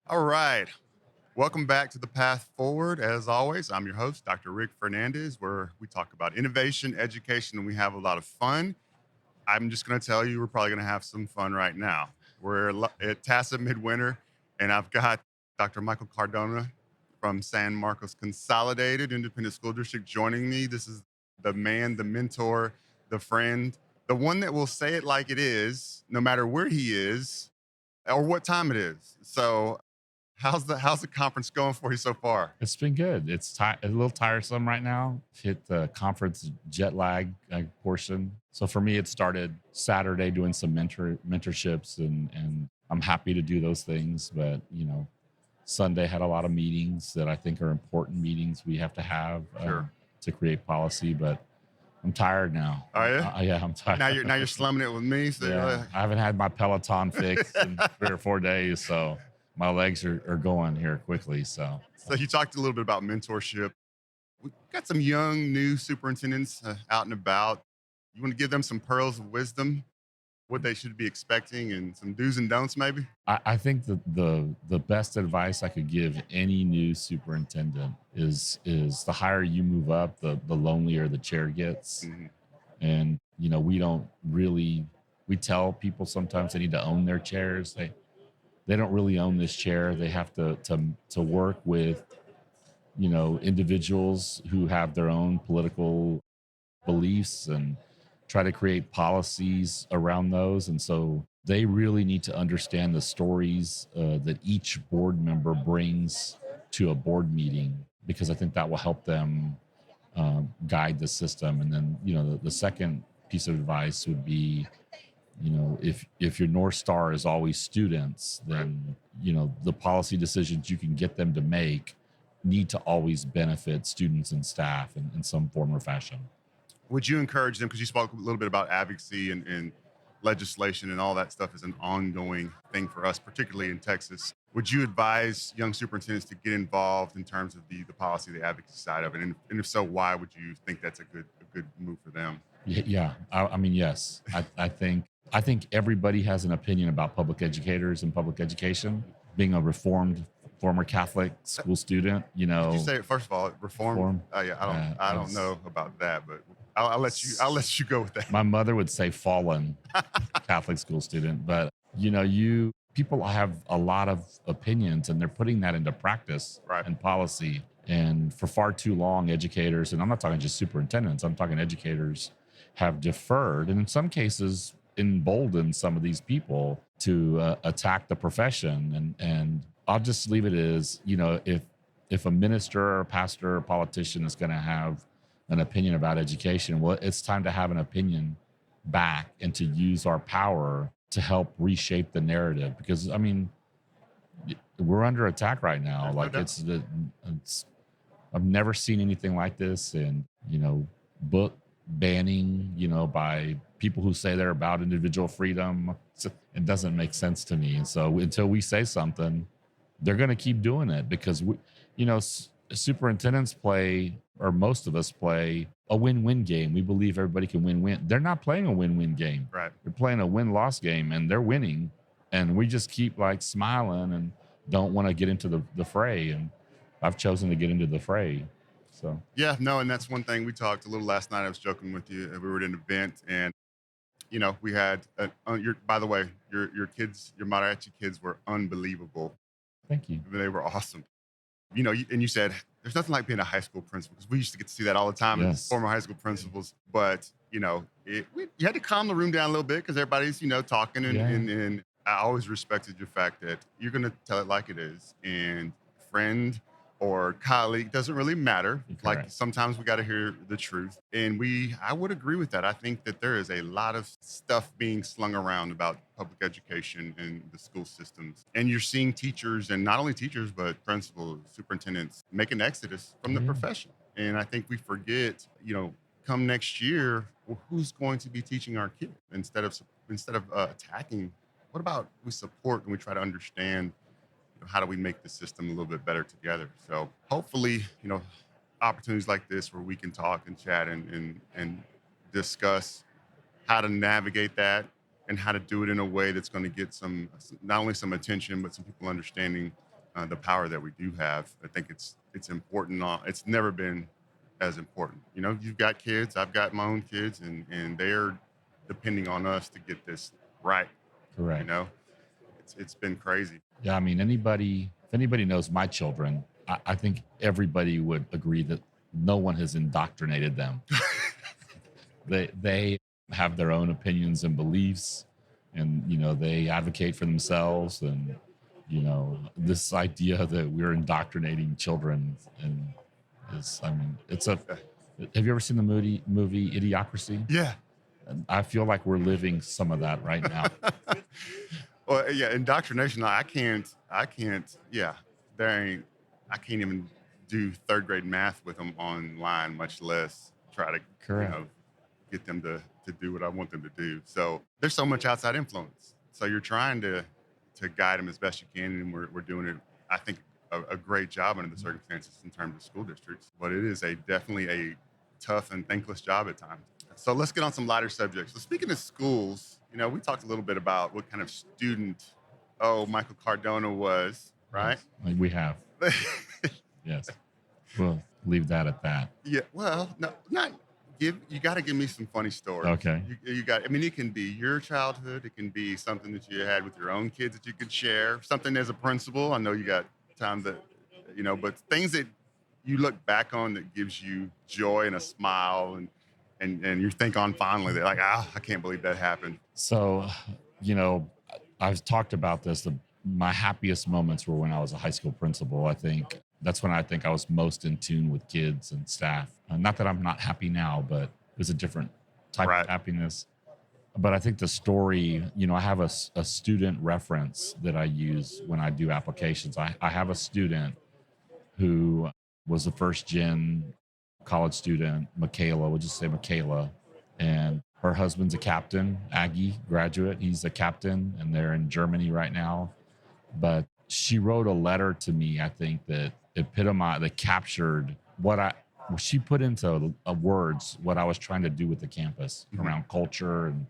All right. Welcome back to the Path Forward. As always, I'm your host, Dr. Rick Fernandez, where we talk about innovation, education, and we have a lot of fun. I'm just going to tell you, we're probably going to have some fun right now. At TASA Midwinter, and I've got Dr. Michael Cardona from San Marcos Consolidated Independent School District joining me. This is the man, the mentor, the friend, the one that will say it like it is, no matter where he is or what time it is. So how's the conference going for you so far? It's been good. A little tiresome right now. Hit the conference jet lag portion. So for me, it started Saturday doing some mentorships, and I'm happy to do those things. But Sunday had a lot of meetings that I think are important meetings we have to have Sure. to create policy. But I'm tired now. Are you? Yeah, I'm tired. Now you're slumming it with me. So you're Yeah, I haven't had my Peloton fixed in 3 or 4 days, so my legs are going here quickly. So so you talked a little bit about mentorship. We've got some young new superintendents out and about. You want to give them some pearls of wisdom, what they should be expecting, and some do's and don'ts, maybe? I think that the best advice I could give any new superintendent is the higher you move up, the lonelier the chair gets. Mhm. And we don't really we tell people sometimes they need to own their chairs. They don't really own this chair. They have to work with individuals who have their own political beliefs and try to create policies around those. And so they really need to understand the stories that each board member brings to a board meeting, because I think that will help them guide the system. And then, the second piece of advice would be, if your North Star is always students, Right. then, the policy decisions you can get them to make need to always benefit students and staff in some form or fashion. Would you encourage them? Because you spoke a little bit about advocacy and legislation and all that stuff is an ongoing thing for us, particularly in Texas. Would you advise young superintendents to get involved in terms of the policy, the advocacy side of it? And if so, why would you think that's a good move for them? Yeah. I mean, yes. I think everybody has an opinion about public educators and public education. Being a reformed former Catholic school student, Did you say first of all reform? reform. Yeah, I don't As know about that, but I'll let you go with that. my mother would say, fallen Catholic school student. But you people have a lot of opinions, and they're putting that into practice Right. and policy. And for far too long, educators, and I'm not talking just superintendents, I'm talking educators, have deferred, and in some cases emboldened some of these people to attack the profession. And I'll just leave it as, if a minister or a pastor or a politician is going to have an opinion about education, well, it's time to have an opinion back and to use our power to help reshape the narrative. Because I mean, we're under attack right now. There's no Like doubt. it's I've never seen anything like this. And book banning, by people who say they're about individual freedom, it doesn't make sense to me. And so until we say something, they're going to keep doing it, because superintendents play, or most of us play, a win-win game. We believe everybody can win-win. They're not playing a win-win game. Right. They're playing a win-loss game, and they're winning, and we just keep like smiling and don't want to get into the fray. And I've chosen to get into the fray. So Yeah, no, and that's one thing we talked a little last night. I was joking with you. We were at an event, and we had by the way, your kids, your mariachi kids were unbelievable. thank you. They were awesome. And you said there's nothing like being a high school principal, because we used to get to see that all the time as Yes. former high school principals. But you had to calm the room down a little bit because everybody's talking, and, Yeah. and I always respected your fact that you're going to tell it like it is, and friend or colleague doesn't really matter. Like Correct. sometimes we got to hear the truth, and I would agree with that. I think that there is a lot of stuff being slung around about public education and the school systems, and you're seeing teachers, and not only teachers but principals, superintendents, make an exodus from the Yeah. profession. And I think we forget, come next year, well, who's going to be teaching our kids instead of attacking? What about we support and we try to understand, how do we make the system a little bit better together? So hopefully, opportunities like this where we can talk and chat and discuss how to navigate that and how to do it in a way that's going to get some, not only some attention but some people understanding the power that we do have. I think it's important. It's never been as important. You know, you've got kids, I've got my own kids, and they're depending on us to get this right. You Correct. know, it's been crazy. Yeah, I mean, if anybody knows my children, I think everybody would agree that no one has indoctrinated them. They have their own opinions and beliefs, and they advocate for themselves. And this idea that we're indoctrinating children and is, I mean, it's a. Have you ever seen the movie Idiocracy? Yeah. And I feel like we're living some of that right now. Well, yeah, indoctrination. Yeah, I can't even do third grade math with them online, much less try to, Correct. get them to do what I want them to do. So there's so much outside influence. So you're trying to guide them as best you can, and we're doing it. I think a great job under the circumstances in terms of school districts. But it is definitely a tough and thankless job at times. So let's get on some lighter subjects. So speaking of schools, we talked a little bit about what kind of student, Michael Cardona was, right? Yes, like we have. Yes. We'll leave that at that. Yeah. Well, no, not give. You got to give me some funny stories. Okay. You got. I mean, it can be your childhood. It can be something that you had with your own kids that you could share. Something as a principal. I know you got time that, but things that you look back on that gives you joy and a smile and you think on fondly that like, I can't believe that happened. So, I've talked about this. My happiest moments were when I was a high school principal. I think that's when I think I was most in tune with kids and staff. Not that I'm not happy now, but it was a different type Right. of happiness. But I think the story, I have a student reference that I use when I do applications. I have a student who was a first gen college student, Michaela, we'll just say Michaela. And her husband's a captain, Aggie graduate. He's a captain, and they're in Germany right now. But she wrote a letter to me, I think, that that captured she put into words what I was trying to do with the campus around culture and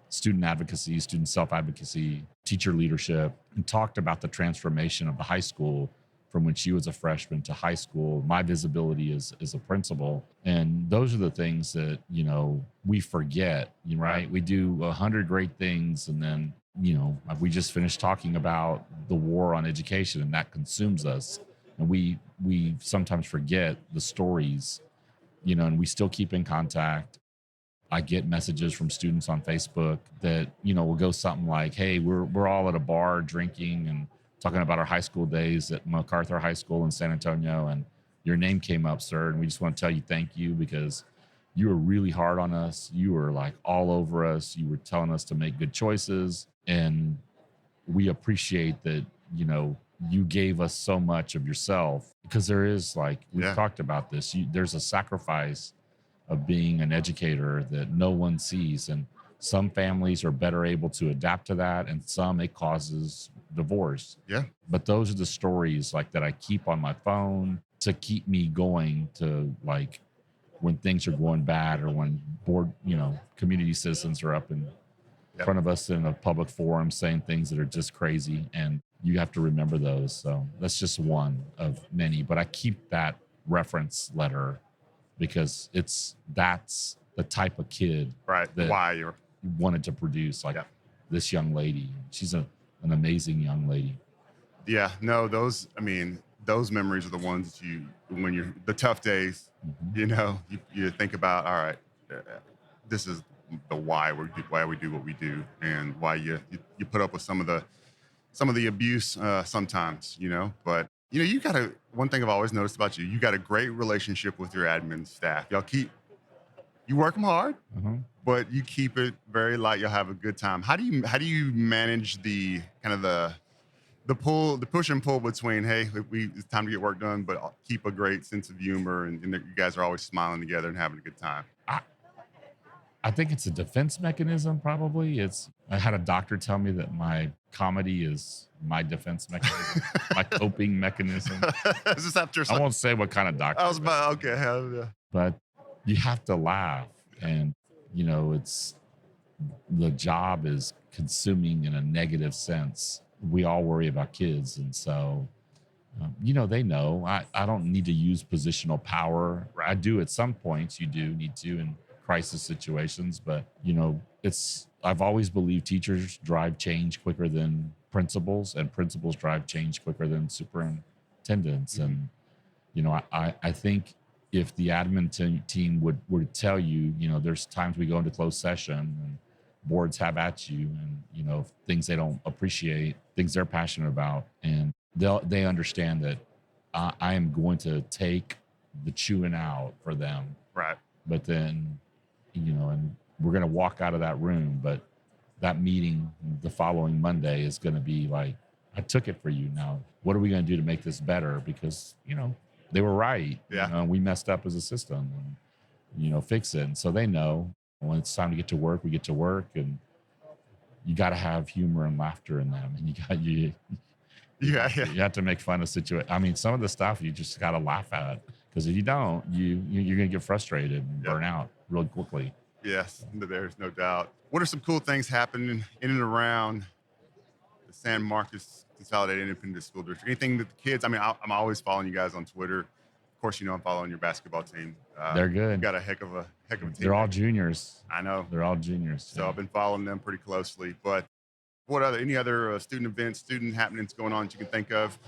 student advocacy, student self-advocacy, teacher leadership, and talked about the transformation of the high school from when she was a freshman to high school, my visibility as a principal. And those are the things that, we forget, right? We do 100 great things. And then, we just finished talking about the war on education, and that consumes us. And we sometimes forget the stories, and we still keep in contact. I get messages from students on Facebook that, will go something like, hey, we're all at a bar drinking and talking about our high school days at MacArthur High School in San Antonio, and your name came up, sir, and we just want to tell you thank you because you were really hard on us. You were like all over us. You were telling us to make good choices, and we appreciate that, you gave us so much of yourself, because there is, like we've talked about this, there's a sacrifice of being an educator that no one sees. And some families are better able to adapt to that, and some it causes divorce. Yeah. But those are the stories like that I keep on my phone to keep me going, to like when things are going bad, or when community citizens are up in front of us in a public forum saying things that are just crazy, and you have to remember those. So that's just one of many, but I keep that reference letter because that's the type of kid Right. that Why you're wanted to produce this young lady. She's an amazing young lady. Yeah, no, those memories are the ones that when you're the tough days, you think about, all right, this is the why we do what we do, and why you put up with some of the abuse sometimes, but you got one thing I've always noticed about you got a great relationship with your admin staff. You work them hard, but you keep it very light. You'll have a good time. How do you manage the kind of the push and pull between, hey, it's time to get work done, but keep a great sense of humor, and that you guys are always smiling together and having a good time? I think it's a defense mechanism, probably. I had a doctor tell me that my comedy is my defense mechanism, my coping mechanism. Is this after I won't say what kind of doctor. I was about, okay. But you have to laugh, and it's the job is consuming in a negative sense. We all worry about kids, and so They know I don't need to use positional power. I Right. do at some points. You do need to in crisis situations, but I've always believed teachers drive change quicker than principals, and principals drive change quicker than superintendents. Mhm. And I think if the admin team would tell you, there's times we go into closed session and boards have at you, and things they don't appreciate, things they're passionate about, and they understand that I am going to take the chewing out for them. Right. But then, and we're going to walk out of that room, but that meeting the following Monday is going to be like, I took it for you. Now, what are we going to do to make this better? Because, they were right. Yeah. We messed up as a system and, fix it. And so they know when it's time to get to work, we get to work, and you got to have humor and laughter in them. And Yeah. Yeah. you have to make fun of situation. I mean, some of the stuff you just got to laugh at, because if you don't, you're going to get frustrated and Yep. burn out really quickly. Yes. There's no doubt. What are some cool things happening in and around the San Marcos Consolidated Independent School District? Anything that the kids? I mean, I'm always following you guys on Twitter. Of course, I'm following your basketball team. They're You good. got a heck of a team. They're all juniors. I know. They're all juniors. So I've been following them pretty closely. But any other student events, student happenings going on that you can think of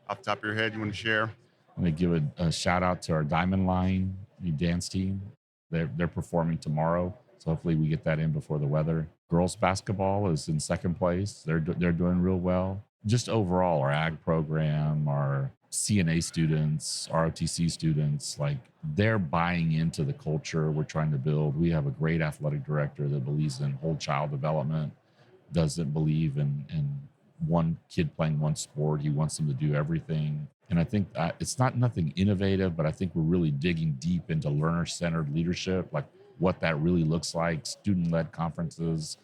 off the top of your head you want to share? I'm going to give a shout out to our Diamond Line dance team. They're performing tomorrow, so hopefully we get that in before the weather. Girls basketball is in second place. They're doing real well. Just overall, our ag program, our CNA students, ROTC students, like they're buying into the culture we're trying to build. We have a great athletic director that believes in whole child development, doesn't believe in one kid playing one sport. He wants them to do everything. And I think it's not nothing innovative, but I think we're really digging deep into learner-centered leadership, like what that really looks like, student-led conferences.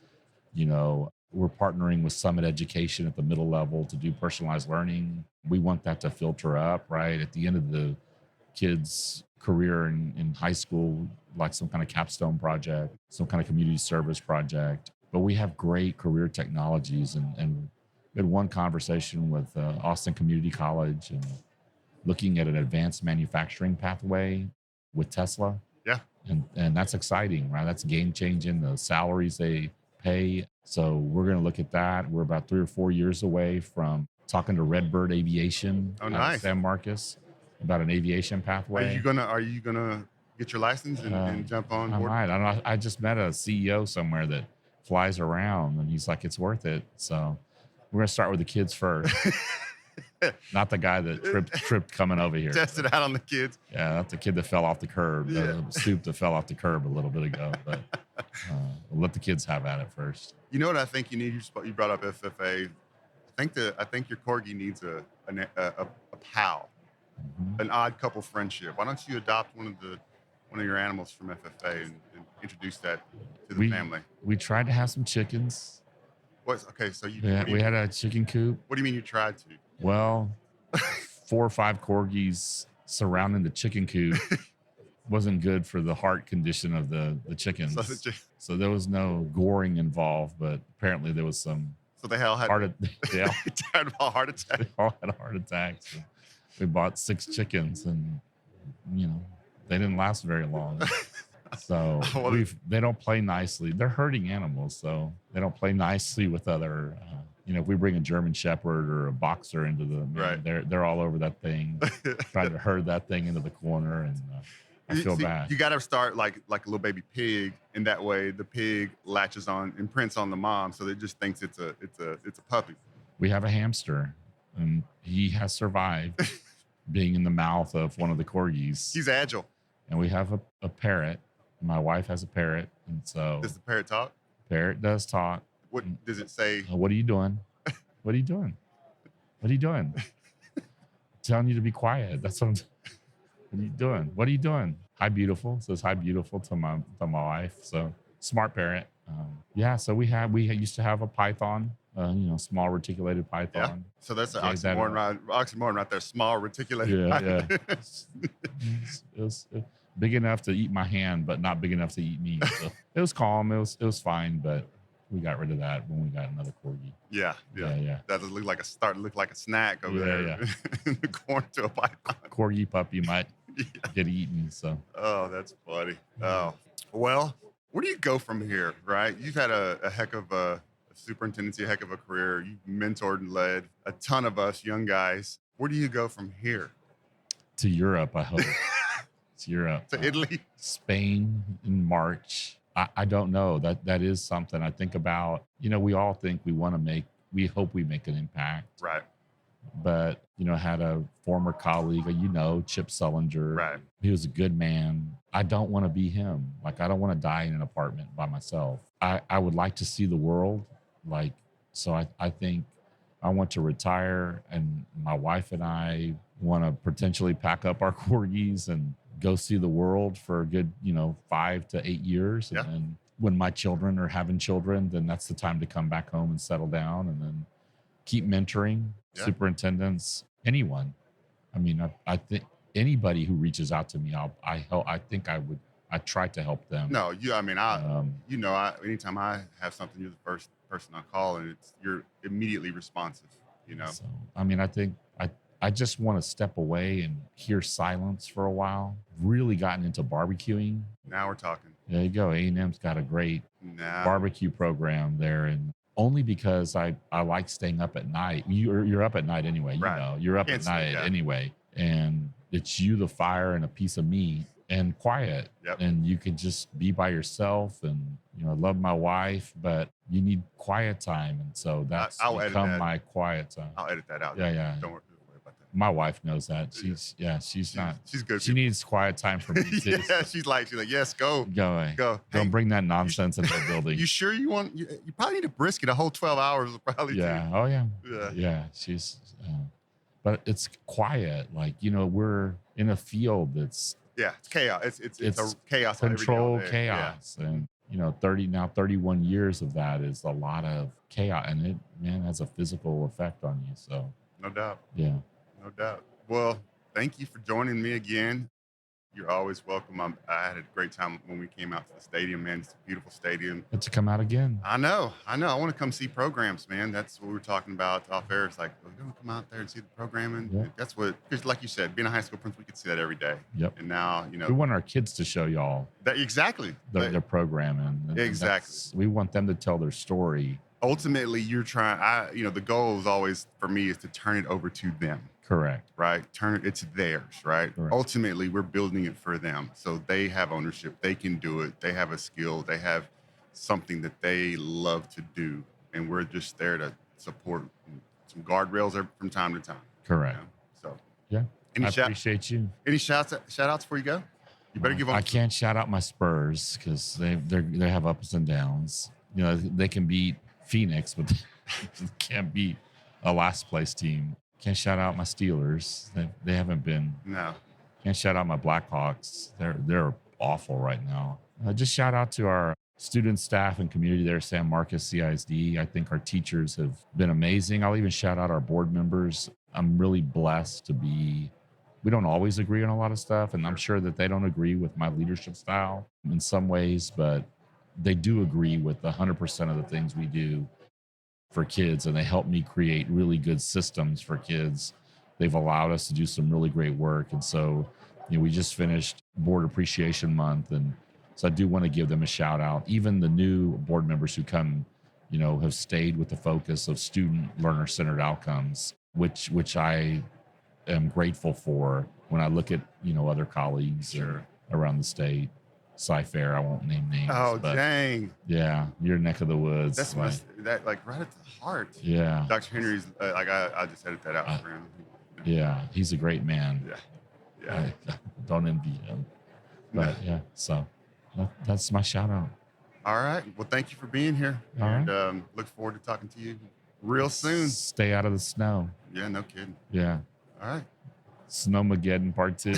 We're partnering with Summit Education at the middle level to do personalized learning. We want that to filter up, right? At the end of the kid's career in high school, like some kind of capstone project, some kind of community service project. But we have great career technologies, and we had one conversation with Austin Community College and looking at an advanced manufacturing pathway with Tesla. Yeah. And that's exciting, right? That's game changing, the salaries they pay. So we're going to look at that. We're about 3 or 4 years away from talking to Redbird Aviation Oh, out of nice. San Marcos about an aviation pathway. Are you gonna get your license and jump on I board? might. I don't know. I just met a CEO somewhere that flies around, and he's like, it's worth it. So we're going to start with the kids first. Not the guy that tripped coming over here. Test it out on the kids. Yeah, that's the kid that fell off the curb, Yeah. the soup that fell off the curb a little bit ago. But we'll let the kids have at it first. You know what I think you need? You brought up FFA. I think your corgi needs a pal, Mhm. an odd couple friendship. Why don't you adopt one of your animals from FFA and introduce that to the family? We tried to have some chickens. Okay? So Yeah, we had a chicken coop. what do you mean you tried to? Well, 4 or 5 corgis surrounding the chicken coop wasn't good for the heart condition of the chickens. So there was no goring involved, but apparently there was some So they all had they all, died of a heart attack. they all had heart attacks. And we bought 6 chickens, and they didn't last very long. So they don't play nicely. They're herding animals, so they don't play nicely with other. If we bring a German Shepherd or a boxer into Right. they're all over that thing, trying to herd that thing into the corner, and I feel bad. You got to start like a little baby pig, and that way the pig latches on, imprints on the mom, so it just thinks it's a puppy. We have a hamster, and he has survived being in the mouth of one of the corgis. He's agile. And we have a parrot. My wife has a parrot, and so Does the parrot talk? parrot does talk. What does it say? What are you doing? What are you doing? What are you doing? Telling you to be quiet. That's what are you doing? What are you doing? Hi, beautiful. Says hi, beautiful to my wife. So smart parrot. So we used to have a python, small reticulated Yeah. python. So that's an Gave that oxymoron right there. Small reticulated. Yeah. It was big enough to eat my hand, but not big enough to eat me. So it was calm. It was fine, but we got rid of that when we got another corgi. Yeah, yeah. Yeah. That look like a snack over there Yeah. in the corner to a python. Corgi puppy might Yeah. get eaten. So Oh, that's funny. Oh, well, where do you go from here, right? You've had a heck of a superintendency, a heck of a career. You've mentored and led a ton of us young guys. Where do you go from here? to Europe, I hope. It's Europe. To Italy? Spain in March. I don't know. That is something I think about. We all think we hope we make an impact. Right, But, I had a former colleague, Chip Sullinger. right. He was a good man. I don't want to be him. Like, I don't want to die in an apartment by myself. I would like to see the world. So I think I want to retire, and my wife and I want to potentially pack up our corgis and go see the world for a good, 5 to 8 years. And Yeah. then when my children are having children, then that's the time to come back home and settle down, and then keep mentoring Yeah. superintendents, anyone. I mean, I think anybody who reaches out to me, I try to help them. No, Um, anytime I have something, you're the first person I call, and you're immediately responsive. So, I just want to step away and hear silence for a while. Really gotten into barbecuing. Now we're talking. There you go. A&M's got a great Now, barbecue program there, and only because I like staying up at night. You're up at night anyway. Right. You're up Can't at sleep, night yeah. anyway, and it's you, the fire, and a piece of meat, and quiet. Yep. And you can just be by yourself. And I love my wife, but you need quiet time, and so that's I'll edit become that. my quiet time. I'll edit that out. Yeah. Don't worry about that. My wife knows that. She's not. She's good. She needs quiet time from me too. Yeah, she's like, yes, go. Go away. Go. Don't Hey, bring that nonsense into the building. You sure you want? You probably need to brisket a whole 12 hours. Probably. Yeah. Oh yeah. Yeah. Yeah. She's. But it's quiet. We're in a field that's Yeah. It's chaos. It's It's a chaos. every day, all control day. chaos, and 31 years of that is a lot of chaos, and it has a physical effect on you. So Yeah. No doubt. yeah. No doubt. Well, thank you for joining me again. You're always welcome. I had a great time when we came out to the stadium, man. It's a beautiful stadium. But to come out again. I know. I want to come see programs, man. That's what we were talking about off air. It's like, we're going to come out there and see the programming. Yeah. That's because like you said, being a high school principal, we could see that every day. Yep. And now, We want our kids to show y'all that exactly. their programming. And Exactly. we want them to tell their story. Ultimately, you're trying, the goal is always for me is to turn it over to them, Correct. right? It's theirs, right? Correct. Ultimately, we're building it for them. So they have ownership. They can do it. They have a skill. They have something that they love to do. And we're just there to support some guardrails from time to time. Correct. So, Yeah. any I shout appreciate you. outs before you go? You better give them. I can't shout out my Spurs because they have ups and downs. They can beat Phoenix, but they can't beat a last place team. Can't shout out my Steelers. They haven't been. No. Can't shout out my Blackhawks. They're awful right now. Just shout out to our student, staff, and community there, San Marcos CISD. I think our teachers have been amazing. I'll even shout out our board members. I'm really blessed to be. We don't always agree on a lot of stuff, and I'm sure that they don't agree with my leadership style in some ways, but they do agree with 100% of the things we do for kids, and they help me create really good systems for kids. They've allowed us to do some really great work. And so, we just finished Board Appreciation Month, and so I do want to give them a shout out. Even the new board members who come, have stayed with the focus of student learner-centered outcomes, which I am grateful for when I look at, other colleagues around the state. Sci-Fair, I won't name names. Oh, but dang. yeah, your neck of the woods. That's right at the heart. Yeah. Dr. Henry's, I just edited that out for him. Yeah, he's a great man. Yeah. I don't envy him. But yeah, so that's my shout out. All right. Well, thank you for being here. All and look forward to talking to you real soon. Stay out of the snow. Yeah, no kidding. Yeah. All right. Snowmageddon part 2.